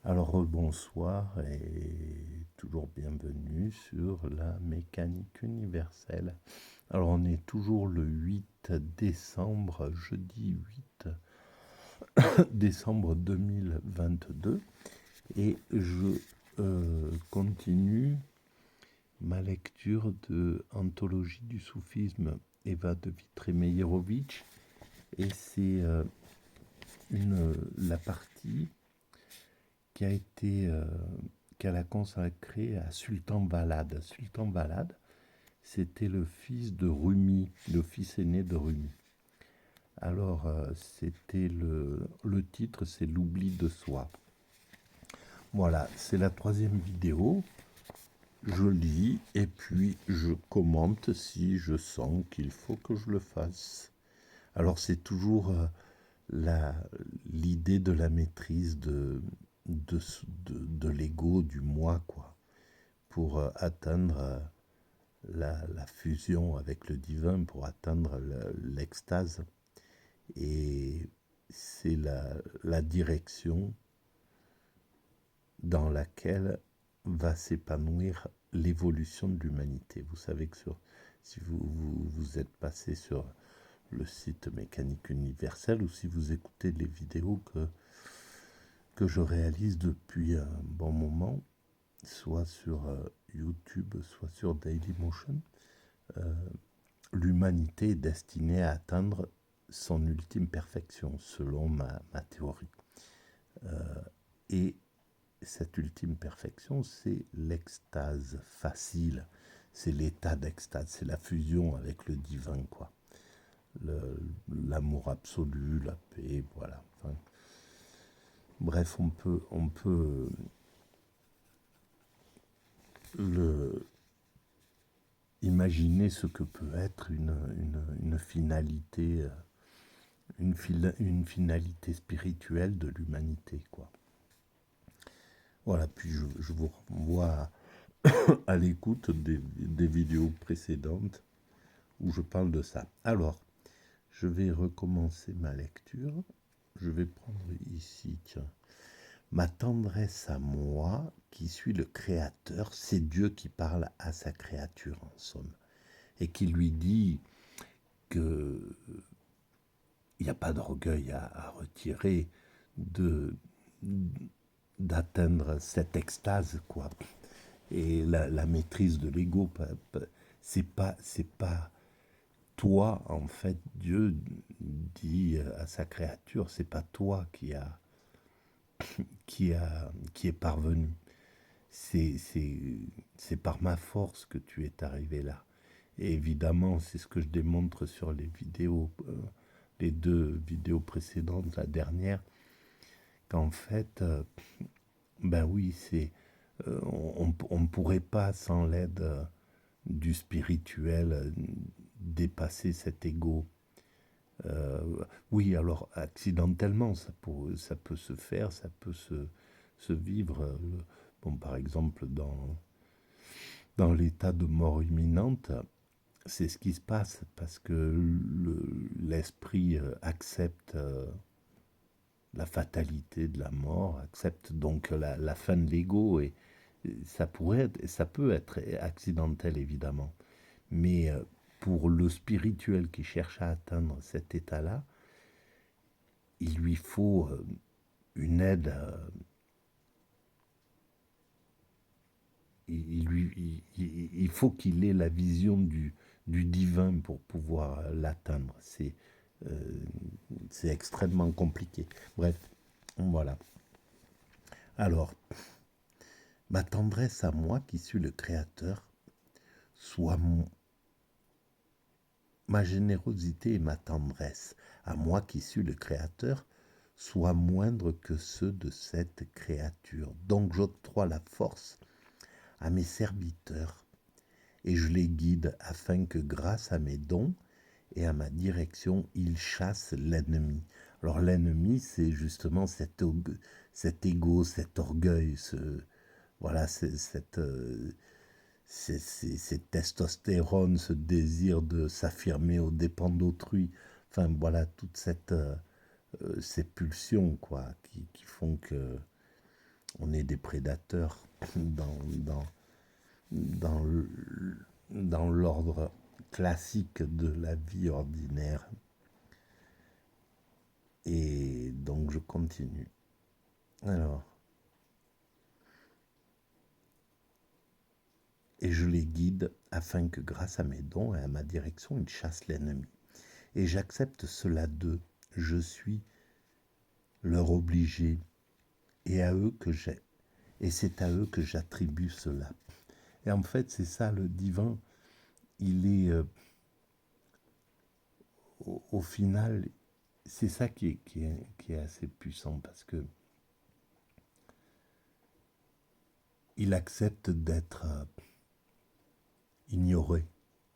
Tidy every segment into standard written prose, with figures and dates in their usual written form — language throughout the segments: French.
Alors bonsoir et toujours bienvenue sur la mécanique universelle. Alors on est toujours le 8 décembre, jeudi 8 décembre 2022 et je continue ma lecture de Anthologie du soufisme Eva de Vitré-Meyerovitch et c'est la partie qui a été qu'elle a consacré à Sultan Valad. Sultan Valad, c'était le fils de Rumi, le fils aîné de Rumi. Alors, c'était le titre, c'est l'oubli de soi. Voilà, c'est la troisième vidéo. Je lis et puis je commente si je sens qu'il faut que je le fasse. Alors, c'est toujours l'idée de la maîtrise de l'ego, du moi, quoi, pour atteindre la fusion avec le divin, pour atteindre l'extase. Et c'est la direction dans laquelle va s'épanouir l'évolution de l'humanité. Vous savez que si vous êtes passé sur le site Mécanique Universelle ou si vous écoutez les vidéos que je réalise depuis un bon moment, soit sur YouTube, soit sur Dailymotion, l'humanité est destinée à atteindre son ultime perfection, selon ma théorie. Et cette ultime perfection, c'est l'extase facile, c'est l'état d'extase, c'est la fusion avec le divin, quoi. L'amour absolu, la paix, voilà. Enfin, bref, on peut imaginer ce que peut être une finalité, une finalité spirituelle de l'humanité, quoi. Voilà, puis je vous renvoie à l'écoute des vidéos précédentes où je parle de ça. Alors, je vais recommencer ma lecture. Je vais prendre ici, tiens, ma tendresse à moi, qui suis le Créateur, c'est Dieu qui parle à sa créature, en somme, et qui lui dit que il n'y a pas d'orgueil à retirer d'atteindre cette extase, quoi. Et la maîtrise de l'ego, c'est pas toi, en fait. Dieu dit à sa créature, c'est pas toi qui est parvenu. C'est par ma force que tu es arrivé là. Et évidemment, c'est ce que je démontre sur les vidéos, les deux vidéos précédentes, la dernière, qu'en fait, ben oui, on ne pourrait pas, sans l'aide du spirituel, dépasser cet ego. Oui, alors accidentellement, ça peut se faire, ça peut se vivre. Bon, par exemple, dans l'état de mort imminente, c'est ce qui se passe parce que l'esprit accepte la fatalité de la mort, accepte donc la fin de l'ego et ça peut être accidentel évidemment, mais pour le spirituel qui cherche à atteindre cet état-là, il lui faut une aide. Il faut qu'il ait la vision du divin pour pouvoir l'atteindre. C'est extrêmement compliqué. Bref, voilà. Alors, ma tendresse à moi, qui suis le Créateur, soit ma générosité et ma tendresse à moi, qui suis le Créateur, soient moindres que ceux de cette créature. Donc j'octroie la force à mes serviteurs et je les guide afin que grâce à mes dons et à ma direction, ils chassent l'ennemi. Alors l'ennemi, c'est justement cet ego, cet orgueil, voilà, cette testostérone, ce désir de s'affirmer aux dépens d'autrui. Enfin voilà, toutes ces pulsions, quoi, qui font que On est des prédateurs dans, dans, dans dans l'ordre classique de la vie ordinaire. Et donc je continue. Alors, et je les guide afin que grâce à mes dons et à ma direction, ils chassent l'ennemi. Et j'accepte cela d'eux. Je suis leur obligé et à eux que j'ai. Et c'est à eux que j'attribue cela. Et en fait, c'est ça le divin. Il est, au final, c'est ça qui est assez puissant parce que il accepte d'être ignoré,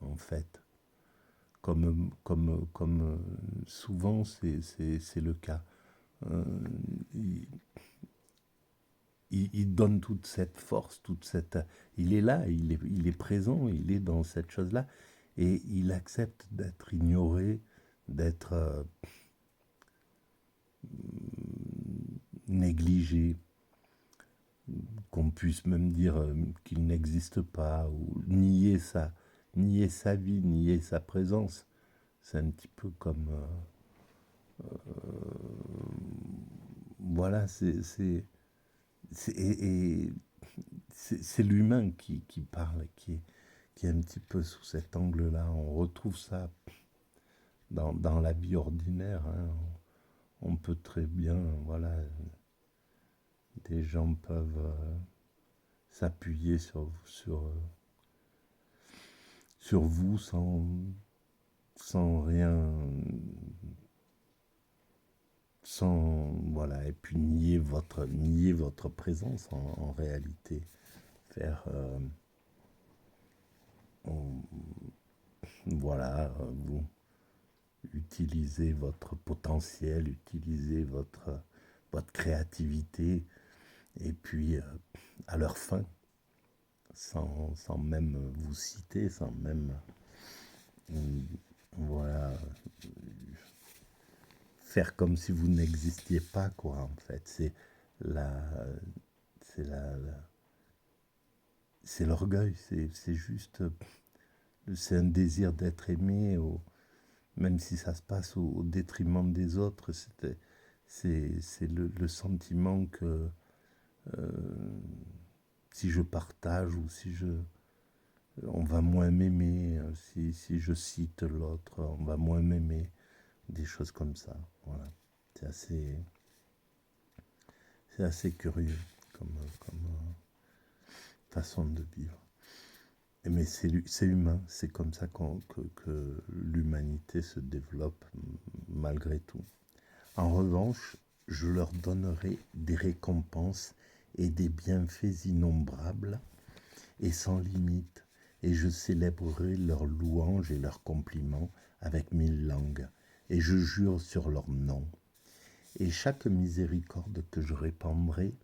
en fait. Comme souvent c'est le cas. Euh, il, il donne toute cette force, toute cette... Il est là, il est présent, il est dans cette chose-là. Et il accepte d'être ignoré, d'être négligé, qu'on puisse même dire qu'il n'existe pas, ou nier sa vie, nier sa présence. C'est un petit peu comme... voilà, c'est l'humain qui parle, qui est un petit peu sous cet angle-là. On retrouve ça dans la vie ordinaire. Hein. On peut très bien, voilà, des gens peuvent s'appuyer sur vous sans rien, sans, voilà, et puis nier votre présence en réalité. Faire, voilà, vous utilisez votre potentiel, utilisez votre créativité, et puis à leur fin, sans même vous citer, sans même, voilà, faire comme si vous n'existiez pas, quoi, en fait. La, c'est c'est l'orgueil, c'est juste, c'est un désir d'être aimé, même si ça se passe au détriment des autres. C'est le sentiment que si je partage ou si on va moins m'aimer, si je cite l'autre, on va moins m'aimer, des choses comme ça. Voilà. C'est assez, c'est assez curieux comme façon de vivre. Mais c'est humain, c'est comme ça que l'humanité se développe malgré tout. En revanche, je leur donnerai des récompenses et des bienfaits innombrables et sans limite, et je célébrerai leurs louanges et leurs compliments avec 1000 langues, et je jure sur leur nom. Et chaque miséricorde que je répandrai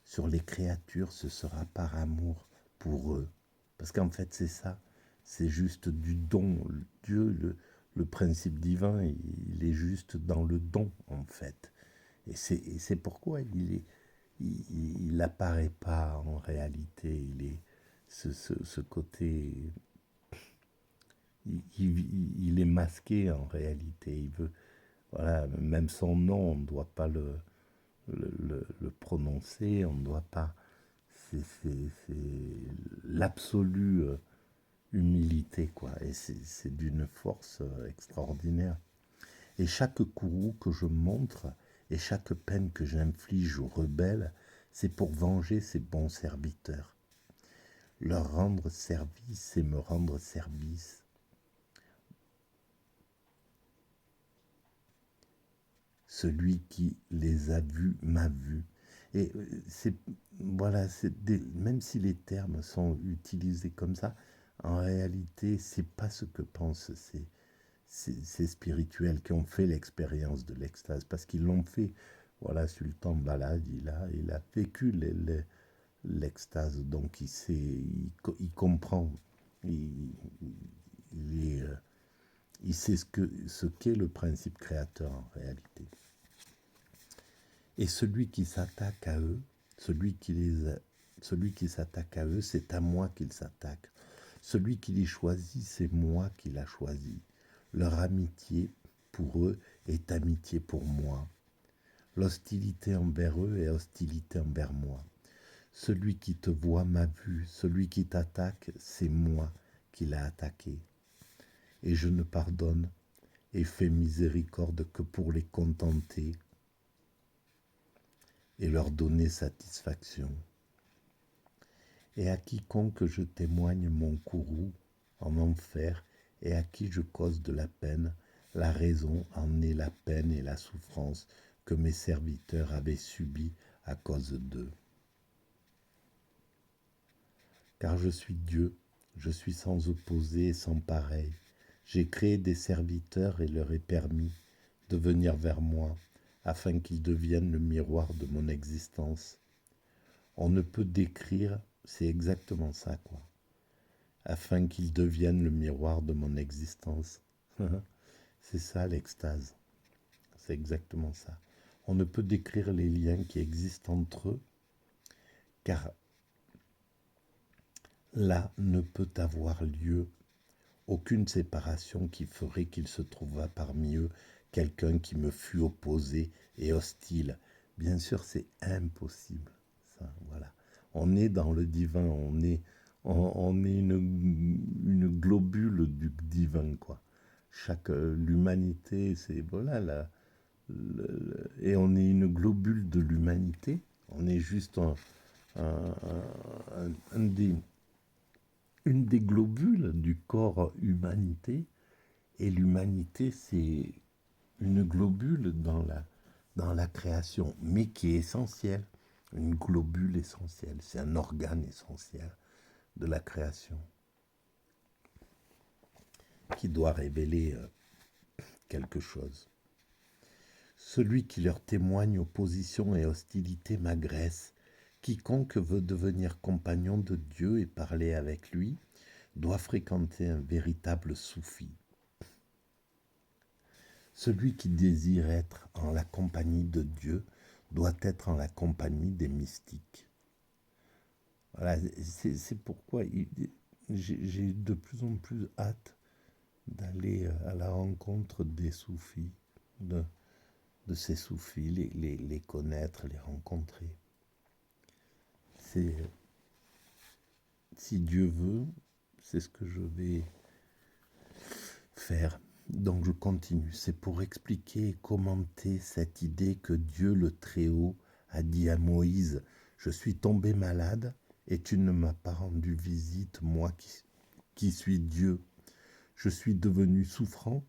sur les créatures, ce sera par amour pour eux. Parce qu'en fait, c'est ça, c'est juste du don. Dieu, le principe divin, il est juste dans le don, en fait. Et c'est pourquoi il n'apparaît pas en réalité. Il est ce côté, il est masqué en réalité. Il veut, voilà, même son nom, on ne doit pas le prononcer, on ne doit pas. C'est l'absolue humilité, quoi. Et c'est d'une force extraordinaire. Et chaque courroux que je montre et chaque peine que j'inflige aux rebelles, c'est pour venger ces bons serviteurs. Leur rendre service et me rendre service. Celui qui les a vus m'a vu. Et c'est, voilà, même si les termes sont utilisés comme ça, en réalité, c'est pas ce que pensent ces spirituels qui ont fait l'expérience de l'extase, parce qu'ils l'ont fait. Voilà, Sultan Balad, il a vécu l'extase, donc il comprend, il, il sait ce qu'est le principe créateur en réalité. Et celui qui s'attaque à eux, celui qui s'attaque à eux, c'est à moi qu'il s'attaque. Celui qui les choisit, c'est moi qui l'a choisi. Leur amitié pour eux est amitié pour moi. L'hostilité envers eux est hostilité envers moi. Celui qui te voit m'a vu, celui qui t'attaque, c'est moi qui l'a attaqué. Et je ne pardonne et fais miséricorde que pour les contenter et leur donner satisfaction. Et à quiconque je témoigne mon courroux en enfer et à qui je cause de la peine, la raison en est la peine et la souffrance que mes serviteurs avaient subies à cause d'eux. Car je suis Dieu, je suis sans opposé et sans pareil. J'ai créé des serviteurs et leur ai permis de venir vers moi, afin qu'ils deviennent le miroir de mon existence. On ne peut décrire, c'est exactement ça, quoi. Afin qu'ils deviennent le miroir de mon existence. C'est ça l'extase. C'est exactement ça. On ne peut décrire les liens qui existent entre eux, car là ne peut avoir lieu aucune séparation qui ferait qu'il se trouvât parmi eux quelqu'un qui me fût opposé et hostile. Bien sûr, c'est impossible. Ça, voilà. On est dans le divin, on est une globule du divin, quoi. L'humanité, c'est voilà et on est une globule de l'humanité. On est juste une des globules du corps humanité. Et l'humanité, c'est une globule dans la création, mais qui est essentielle. Une globule essentielle, c'est un organe essentiel de la création qui doit révéler quelque chose. Celui qui leur témoigne opposition et hostilité m'agresse. Quiconque veut devenir compagnon de Dieu et parler avec lui doit fréquenter un véritable soufi. Celui qui désire être en la compagnie de Dieu doit être en la compagnie des mystiques. Voilà, c'est pourquoi j'ai de plus en plus hâte d'aller à la rencontre des soufis, de ces soufis, les connaître, les rencontrer. Si Dieu veut, c'est ce que je vais faire. Donc je continue. C'est pour expliquer et commenter cette idée que Dieu le Très-Haut a dit à Moïse, « Je suis tombé malade et tu ne m'as pas rendu visite, moi qui suis Dieu. Je suis devenu souffrant.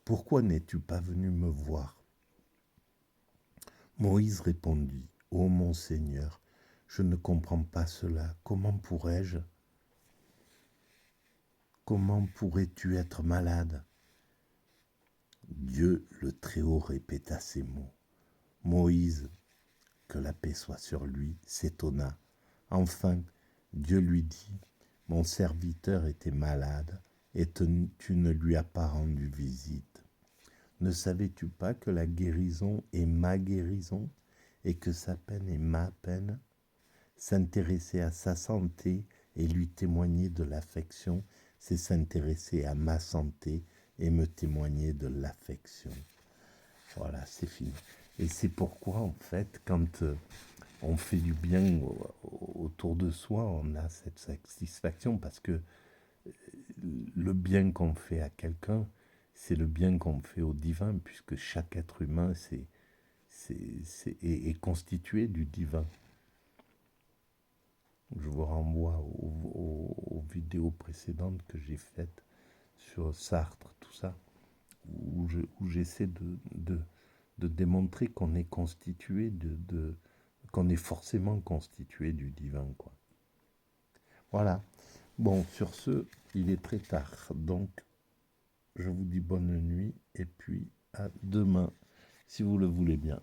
Pourquoi n'es-tu pas venu me voir ?» Moïse répondit, « Ô mon Seigneur, je ne comprends pas cela. Comment pourrais-tu être malade ?» Dieu le Très-Haut répéta ces mots. Moïse, que la paix soit sur lui, s'étonna. Enfin, Dieu lui dit, « Mon serviteur était malade et tu ne lui as pas rendu visite. Ne savais-tu pas que la guérison est ma guérison et que sa peine est ma peine ? S'intéresser à sa santé et lui témoigner de l'affection, c'est s'intéresser à ma santé et me témoigner de l'affection. » Voilà, c'est fini. Et c'est pourquoi, en fait, quand on fait du bien autour de soi, on a cette satisfaction, parce que le bien qu'on fait à quelqu'un, c'est le bien qu'on fait au divin, puisque chaque être humain est constitué du divin. Je vous renvoie aux vidéos précédentes que j'ai faites sur Sartre, tout ça, où j'essaie de démontrer qu'on est constitué qu'on est forcément constitué du divin, quoi. Voilà. Bon, sur ce, il est très tard, donc je vous dis bonne nuit et puis à demain, si vous le voulez bien.